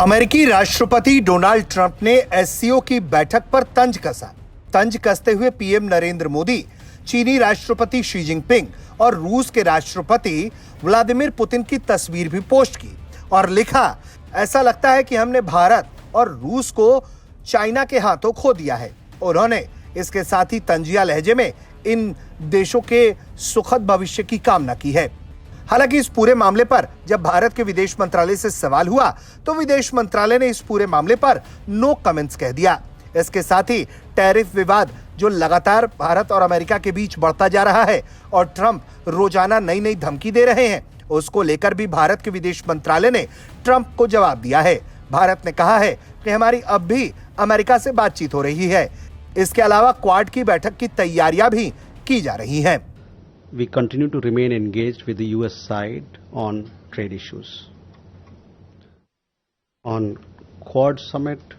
अमेरिकी राष्ट्रपति Donald Trump ने एससीओ की बैठक पर तंज कसा। तंज कसते हुए पीएम नरेंद्र मोदी, चीनी राष्ट्रपति शी जिनपिंग और रूस के राष्ट्रपति व्लादिमीर पुतिन की तस्वीर भी पोस्ट की और लिखा, ऐसा लगता है कि हमने भारत और रूस को चाइना के हाथों खो दिया है। उन्होंने इसके साथ ही तंजिया लहजे में इन देशों के सुखद भविष्य की कामना की है। हालांकि इस पूरे मामले पर जब भारत के विदेश मंत्रालय से सवाल हुआ तो विदेश मंत्रालय ने इस पूरे मामले पर नो कमेंट्स कह दिया। इसके साथ ही टैरिफ विवाद जो लगातार भारत और अमेरिका के बीच बढ़ता जा रहा है और ट्रंप रोजाना नई नई धमकी दे रहे हैं, उसको लेकर भी भारत के विदेश मंत्रालय ने ट्रंप को जवाब दिया है। भारत ने कहा है कि हमारी अब भी अमेरिका से बातचीत हो रही है। इसके अलावा क्वाड की बैठक की तैयारियां भी की जा रही हैं। We continue to remain engaged with the US side on trade issues. On Quad summit,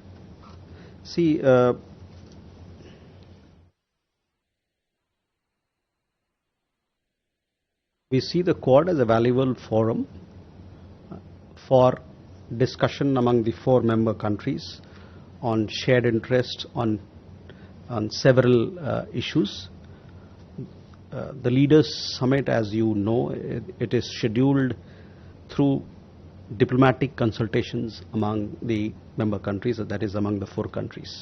we see the Quad as a valuable forum for discussion among the 4 member countries on shared interests on several issues. The Leaders Summit, as you know, it is scheduled through diplomatic consultations among the member countries, that is among the 4 countries.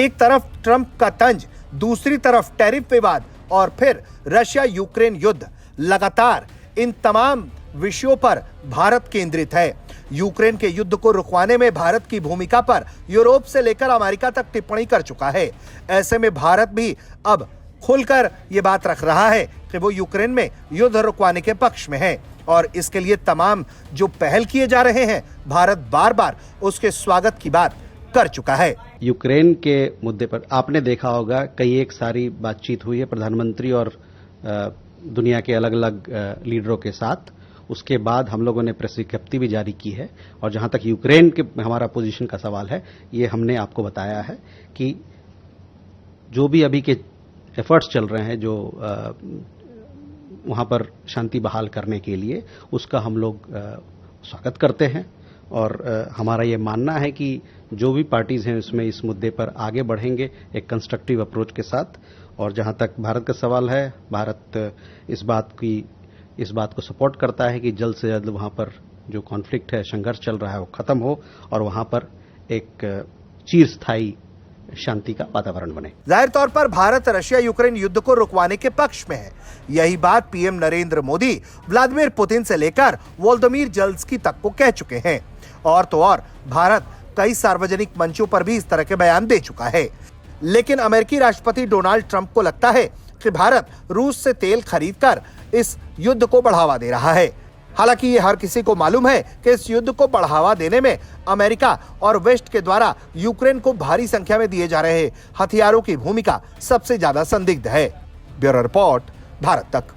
एक तरफ Trump का तंज, दूसरी तरफ tariff विवाद और फिर Russia Ukraine युद्ध, लगातार इन तमाम विषयों पर भारत केंद्रित है। यूक्रेन के युद्ध को रुकवाने में भारत की भूमिका पर यूरोप से लेकर अमेरिका तक टिप्पणी कर चुका है। ऐसे में भारत भी अब खुलकर ये बात रख रहा है कि वो यूक्रेन में युद्ध रुकवाने के पक्ष में है और इसके लिए तमाम जो पहल किए जा रहे हैं, भारत बार बार उसके स्वागत की बात कर चुका है। यूक्रेन के मुद्दे पर आपने देखा होगा कई एक सारी बातचीत हुई है प्रधानमंत्री और दुनिया के अलग अलग लीडरों के साथ। उसके बाद हम लोगों ने प्रेस विज्ञप्ति भी जारी की है और जहां तक यूक्रेन के हमारा पोजीशन का सवाल है, ये हमने आपको बताया है कि जो भी अभी के एफर्ट्स चल रहे हैं जो वहां पर शांति बहाल करने के लिए, उसका हम लोग स्वागत करते हैं और हमारा ये मानना है कि जो भी पार्टीज हैं उसमें इस मुद्दे पर आगे बढ़ेंगे एक कंस्ट्रक्टिव अप्रोच के साथ। और जहां तक भारत का सवाल है, भारत इस बात को सपोर्ट करता है कि जल्द से जल्द वहां पर जो कॉन्फ्लिक्ट है, संघर्ष चल रहा है, वो खत्म हो और वहां पर एक चिरस्थायी शांति का वातावरण बने। जाहिर तौर पर भारत रशिया यूक्रेन युद्ध को रुकवाने के पक्ष में है। यही बात PM Narendra Modi Vladimir Putin से लेकर वोलोदिमीर ज़ेलेंस्की तक को कह चुके हैं। और तो और भारत कई सार्वजनिक मंचों पर भी इस तरह के बयान दे चुका है। लेकिन अमेरिकी राष्ट्रपति डोनाल्ड ट्रंप को लगता है कि भारत रूस से तेल खरीदकर इस युद्ध को बढ़ावा दे रहा है। हालांकि ये हर किसी को मालूम है कि इस युद्ध को बढ़ावा देने में अमेरिका और वेस्ट के द्वारा यूक्रेन को भारी संख्या में दिए जा रहे हथियारों की भूमिका सबसे ज्यादा संदिग्ध है। ब्यूरो रिपोर्ट, भारत तक।